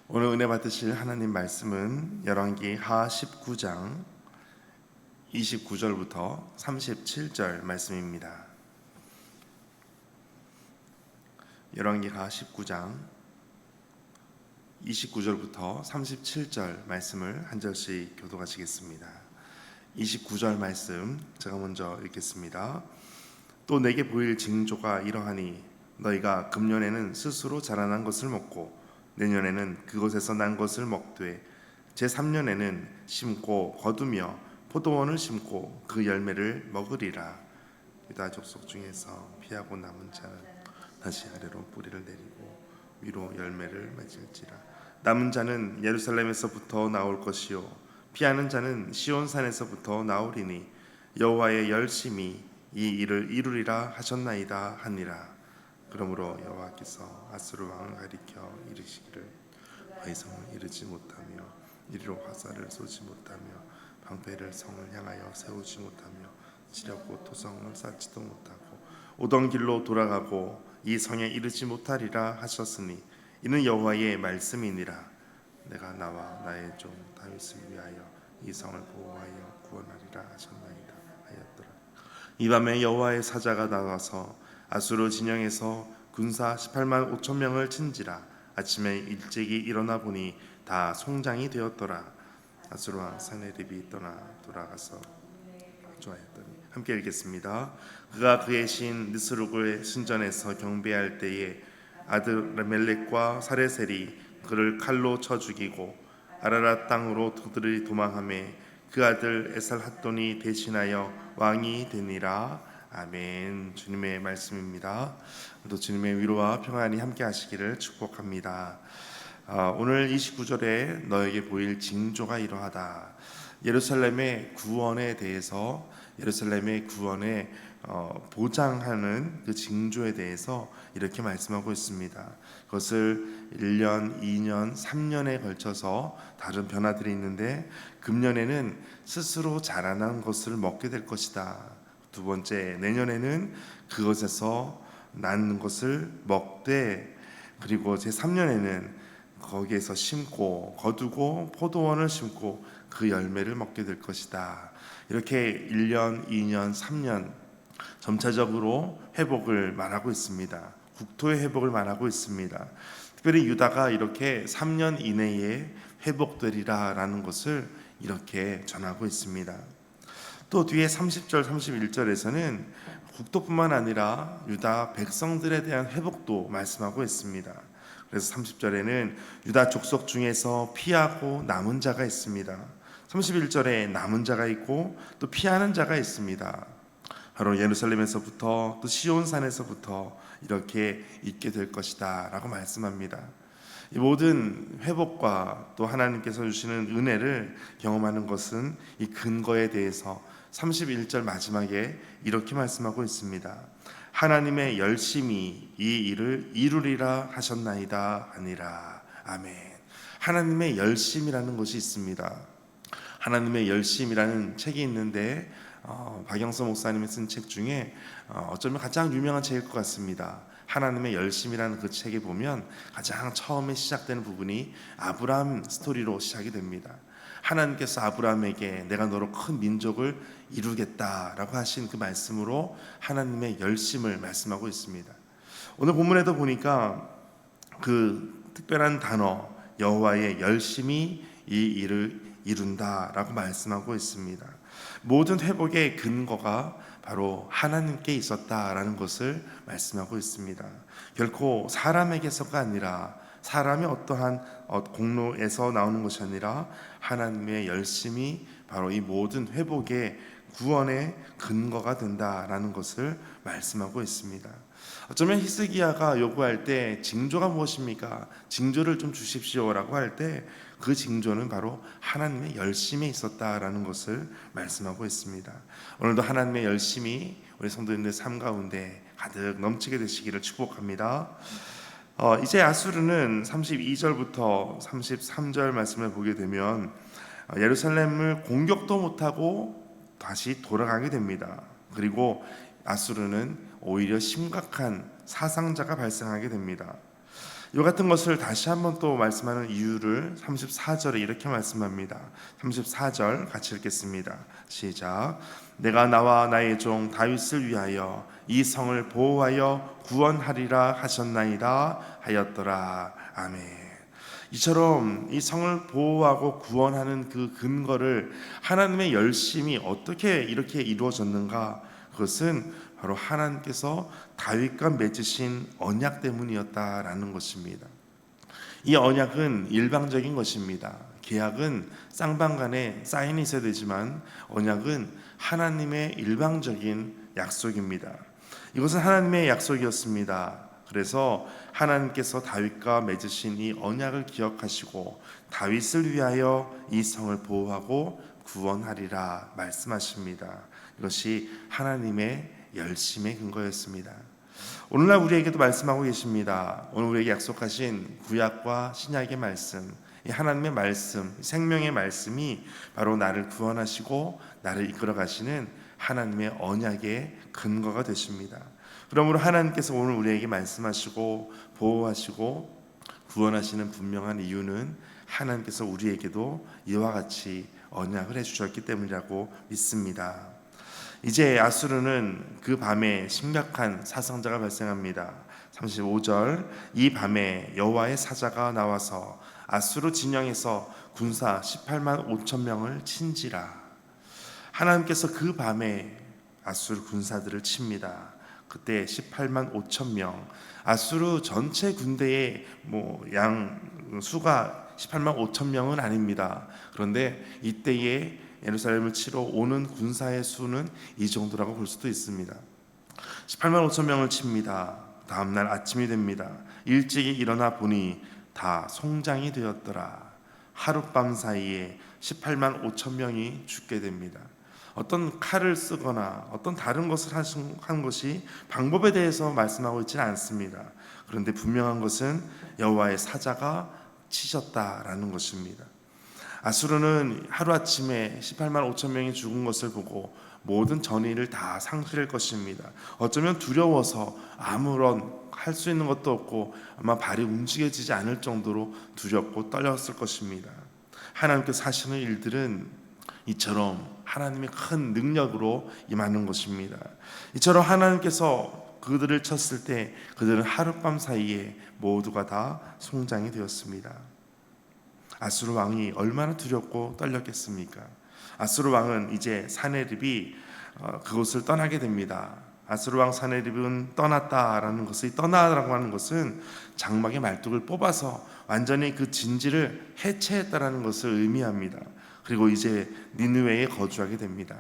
오늘 은혜 받으실 하나님 말씀은 열왕기 하 19장 29절부터 37절 말씀입니다. 열왕기 하 19장 29절부터 37절 말씀을 한 절씩 교독하시겠습니다. 29절 말씀 제가 먼저 읽겠습니다. 또 내게 보일 징조가 이러하니 너희가 금년에는 스스로 자라난 것을 먹고 내년에는 그곳에서 난 것을 먹되 제3년에는 심고 거두며 포도원을 심고 그 열매를 먹으리라. 유다 족속 중에서 피하고 남은 자는 다시 아래로 뿌리를 내리고 위로 열매를 맺을지라. 남은 자는 예루살렘에서부터 나올 것이요 피하는 자는 시온산에서부터 나오리니 여호와의 열심히 이 일을 이루리라 하셨나이다 하니라. 그러므로 여호와께서 아수르 왕을 가리켜 이르시기를 그의 성을 이루지 못하며 이리로 화살을 쏘지 못하며 방패를 성을 향하여 세우지 못하며 치려고 토성을 쌓지도 못하고 오던 길로 돌아가고 이 성에 이르지 못하리라 하셨으니 이는 여호와의 말씀이니라. 내가 나와 나의 종 다윗을 위하여 이 성을 보호하여 구원하리라 하셨나이다 하였더라. 이 밤에 여호와의 사자가 나와서 아수르 진영에서 군사 18만 5천 명을 친지라. 아침에 일찍이 일어나 보니 다 송장이 되었더라. 아수르 왕 사네립이 떠나 돌아가서 좋아했더니 함께 읽겠습니다. 그가 그의 신 느스루그의 신전에서 경배할 때에 아들 멜렉과 사레셀이 그를 칼로 쳐 죽이고 아라랏 땅으로 그들이 도망하매 그 아들 에살핫돈이 대신하여 왕이 되니라. 아멘. 주님의 말씀입니다. 또 주님의 위로와 평안이 함께 하시기를 축복합니다. 오늘 29절에 너에게 보일 징조가 이러하다. 예루살렘의 구원에 대해서 예루살렘의 구원에 보장하는 그 징조에 대해서 이렇게 말씀하고 있습니다. 그것을 1년, 2년, 3년에 걸쳐서 다른 변화들이 있는데 금년에는 스스로 자라난 것을 먹게 될 것이다. 두 번째, 내년에는 그것에서 난 것을 먹되 그리고 제3년에는 거기에서 심고 거두고 포도원을 심고 그 열매를 먹게 될 것이다. 이렇게 1년, 2년, 3년 점차적으로 회복을 말하고 있습니다. 국토의 회복을 말하고 있습니다. 특별히 유다가 이렇게 3년 이내에 회복되리라라는 것을 이렇게 전하고 있습니다. 또 뒤에 30절, 31절에서는 국토뿐만 아니라 유다 백성들에 대한 회복도 말씀하고 있습니다. 그래서 30절에는 유다 족속 중에서 피하고 남은 자가 있습니다. 31절에 남은 자가 있고 또 피하는 자가 있습니다. 바로 예루살렘에서부터 또 시온산에서부터 이렇게 있게 될 것이다 라고 말씀합니다. 이 모든 회복과 또 하나님께서 주시는 은혜를 경험하는 것은 이 근거에 대해서 31절 마지막에 이렇게 말씀하고 있습니다. 하나님의 열심히 이 일을 이루리라 하셨나이다 아니라. 아멘. 하나님의 열심이라는 것이 있습니다. 하나님의 열심이라는 책이 있는데 박영서 목사님이 쓴 책 중에 어쩌면 가장 유명한 책일 것 같습니다. 하나님의 열심이라는 그 책에 보면 가장 처음에 시작되는 부분이 아브라함 스토리로 시작이 됩니다. 하나님께서 아브라함에게 내가 너로 큰 민족을 이루겠다라고 하신 그 말씀으로 하나님의 열심을 말씀하고 있습니다. 오늘 본문에도 보니까 그 특별한 단어 여호와의 열심이 이 일을 이룬다라고 말씀하고 있습니다. 모든 회복의 근거가 바로 하나님께 있었다라는 것을 말씀하고 있습니다. 결코 사람에게서가 아니라 사람의 어떠한 공로에서 나오는 것이 아니라 하나님의 열심이 바로 이 모든 회복의 구원의 근거가 된다라는 것을 말씀하고 있습니다. 어쩌면 히스기야가 요구할 때 징조가 무엇입니까? 징조를 좀 주십시오라고 할 때 그 징조는 바로 하나님의 열심에 있었다라는 것을 말씀하고 있습니다. 오늘도 하나님의 열심이 우리 성도님들 삶 가운데 가득 넘치게 되시기를 축복합니다. 이제 아수르는 32절부터 33절 말씀을 보게 되면 예루살렘을 공격도 못하고 다시 돌아가게 됩니다. 그리고 아수르는 오히려 심각한 사상자가 발생하게 됩니다. 이 같은 것을 다시 한번 또 말씀하는 이유를 34절에 이렇게 말씀합니다. 34절 같이 읽겠습니다. 시작. 내가 나와 나의 종 다윗을 위하여 이 성을 보호하여 구원하리라 하셨나이다 하였더라. 아멘. 이처럼 이 성을 보호하고 구원하는 그 근거를 하나님의 열심이 어떻게 이렇게 이루어졌는가? 그것은 바로 하나님께서 다윗과 맺으신 언약 때문이었다라는 것입니다. 이 언약은 일방적인 것입니다. 계약은 쌍방간에 사인이 있어야 되지만 언약은 하나님의 일방적인 약속입니다. 이것은 하나님의 약속이었습니다. 그래서 하나님께서 다윗과 맺으신 이 언약을 기억하시고 다윗을 위하여 이 성을 보호하고 구원하리라 말씀하십니다. 이것이 하나님의 열심의 근거였습니다. 오늘날 우리에게도 말씀하고 계십니다. 오늘 우리에게 약속하신 구약과 신약의 말씀, 이 하나님의 말씀, 생명의 말씀이 바로 나를 구원하시고 나를 이끌어 가시는 하나님의 언약의 근거가 되십니다. 그러므로 하나님께서 오늘 우리에게 말씀하시고 보호하시고 구원하시는 분명한 이유는 하나님께서 우리에게도 이와 같이 언약을 해주셨기 때문이라고 믿습니다. 이제 아수르는 그 밤에 심각한 사상자가 발생합니다. 35절 이 밤에 여호와의 사자가 나와서 아수르 진영에서 군사 18만 5천 명을 친지라. 하나님께서 그 밤에 아수르 군사들을 칩니다. 그때 18만 5천 명, 아수르 전체 군대의 양 수가 18만 5천 명은 아닙니다. 그런데 이때에 예루살렘을 치러 오는 군사의 수는 이 정도라고 볼 수도 있습니다. 18만 5천 명을 칩니다. 다음 날 아침이 됩니다. 일찍이 일어나 보니 다 송장이 되었더라. 하룻밤 사이에 18만 5천 명이 죽게 됩니다. 어떤 칼을 쓰거나 어떤 다른 것을 한 것이 방법에 대해서 말씀하고 있지는 않습니다. 그런데 분명한 것은 여호와의 사자가 치셨다라는 것입니다. 아수르는 하루아침에 18만 5천 명이 죽은 것을 보고 모든 전의를 다 상실할 것입니다. 어쩌면 두려워서 아무런 할 수 있는 것도 없고 아마 발이 움직여지지 않을 정도로 두렵고 떨렸을 것입니다. 하나님께서 하시는 일들은 이처럼 하나님의 큰 능력으로 임하는 것입니다. 이처럼 하나님께서 그들을 쳤을 때 그들은 하룻밤 사이에 모두가 다 송장이 되었습니다. 아수르 왕이 얼마나 두렵고 떨렸겠습니까? 아수르 왕은 이제 사네립이 그곳을 떠나게 됩니다. 아수르 왕 사네립은 떠났다라는 것이, 떠나라고 하는 것은 장막의 말뚝을 뽑아서 완전히 그 진지를 해체했다라는 것을 의미합니다. 그리고 이제 니느웨에 거주하게 됩니다.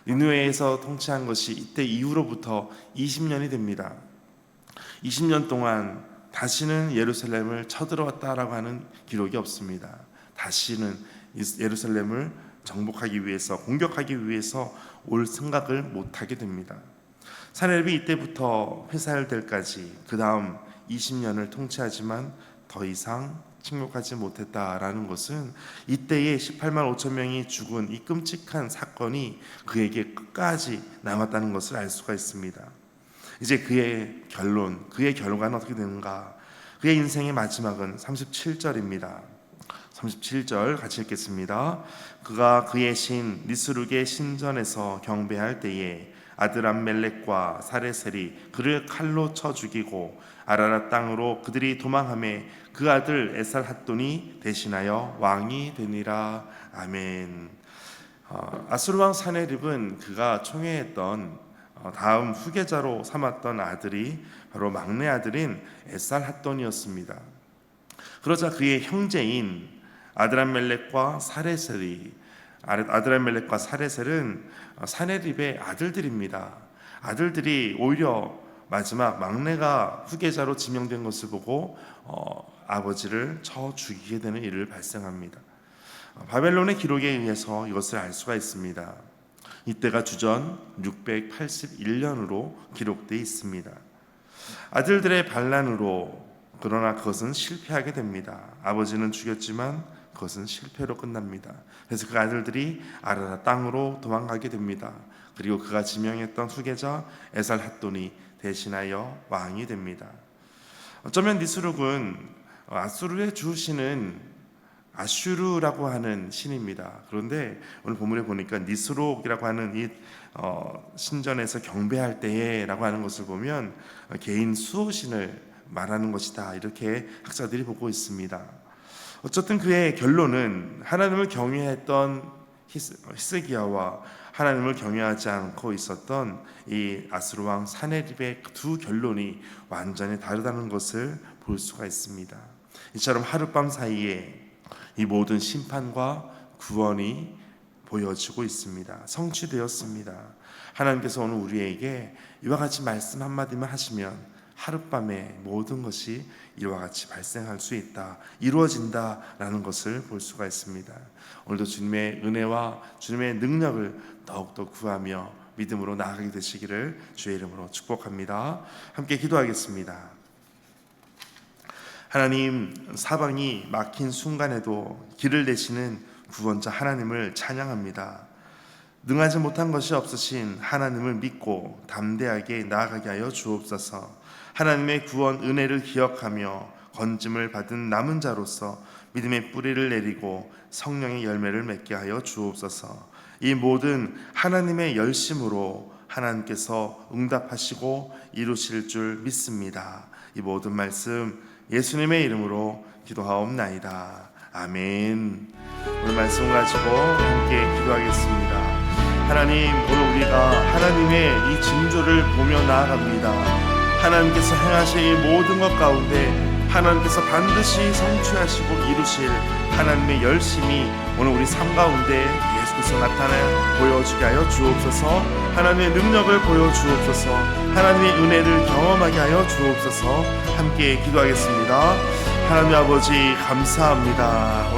니느웨에서 통치한 것이 이때 이후로부터 20년이 됩니다. 20년 동안 다시는 예루살렘을 쳐들어왔다라고 하는 기록이 없습니다. 다시는 예루살렘을 정복하기 위해서, 공격하기 위해서 올 생각을 못하게 됩니다. 사네립이 이때부터 회사할 때까지 그 다음 20년을 통치하지만 더 이상 침묵하지 못했다라는 것은 이때에 18만 5천 명이 죽은 이 끔찍한 사건이 그에게 끝까지 남았다는 것을 알 수가 있습니다. 이제 그의 결론, 그의 결과는 어떻게 되는가? 그의 인생의 마지막은 37절입니다. 37절 같이 읽겠습니다. 그가 그의 신 니스룩의 신전에서 경배할 때에 아드람멜렉과 사레셀이 그를 칼로 쳐 죽이고 아라랏 땅으로 그들이 도망하매 그 아들 에살핫돈이 대신하여 왕이 되니라. 아멘. 아수르 왕 사네립은 그가 총애했던 다음 후계자로 삼았던 아들이 바로 막내 아들인 에살핫돈이었습니다. 그러자 그의 형제인 아드람멜렉과 사레셀이, 아드람멜렉과 사레셀은 사네립의 아들들입니다. 아들들이 오히려 마지막 막내가 후계자로 지명된 것을 보고 아버지를 쳐 죽이게 되는 일을 발생합니다. 바벨론의 기록에 의해서 이것을 알 수가 있습니다. 이때가 주전 681년으로 기록되어 있습니다. 아들들의 반란으로, 그러나 그것은 실패하게 됩니다. 아버지는 죽였지만 그것은 실패로 끝납니다. 그래서 그 아들들이 아라랏 땅으로 도망가게 됩니다. 그리고 그가 지명했던 후계자 에살핫돈이 대신하여 왕이 됩니다. 어쩌면 니스룩은 아수르의 주신은 아슈르라고 하는 신입니다. 그런데 오늘 본문에 보니까 니스록이라고 하는 이 신전에서 경배할 때에라고 하는 것을 보면 개인 수호신을 말하는 것이다, 이렇게 학자들이 보고 있습니다. 어쨌든 그의 결론은 하나님을 경외했던 히스기야와 하나님을 경외하지 않고 있었던 이 아수르 왕 사네립의 두 결론이 완전히 다르다는 것을 볼 수가 있습니다. 이처럼 하룻밤 사이에 이 모든 심판과 구원이 보여지고 있습니다. 성취되었습니다. 하나님께서 오늘 우리에게 이와 같이 말씀 한마디만 하시면 하룻밤에 모든 것이 이와 같이 발생할 수 있다, 이루어진다라는 것을 볼 수가 있습니다. 오늘도 주님의 은혜와 주님의 능력을 더욱더 구하며 믿음으로 나아가게 되시기를 주의 이름으로 축복합니다. 함께 기도하겠습니다. 하나님, 사방이 막힌 순간에도 길을 내시는 구원자 하나님을 찬양합니다. 능하지 못한 것이 없으신 하나님을 믿고 담대하게 나아가게 하여 주옵소서. 하나님의 구원 은혜를 기억하며 건짐을 받은 남은 자로서 믿음의 뿌리를 내리고 성령의 열매를 맺게 하여 주옵소서. 이 모든 하나님의 열심으로 하나님께서 응답하시고 이루실 줄 믿습니다. 이 모든 말씀 예수님의 이름으로 기도하옵나이다. 아멘. 오늘 말씀을 가지고 함께 기도하겠습니다. 하나님, 오늘 우리가 하나님의 이 징조를 보며 나아갑니다. 하나님께서 행하실 이 모든 것 가운데 하나님께서 반드시 성취하시고 이루실 하나님의 열심이 오늘 우리 삶 가운데 예수께서 나타나 보여주게 하여 주옵소서. 하나님의 능력을 보여주옵소서. 하나님의 은혜를 경험하게 하여 주옵소서. 함께 기도하겠습니다. 하나님 아버지, 감사합니다.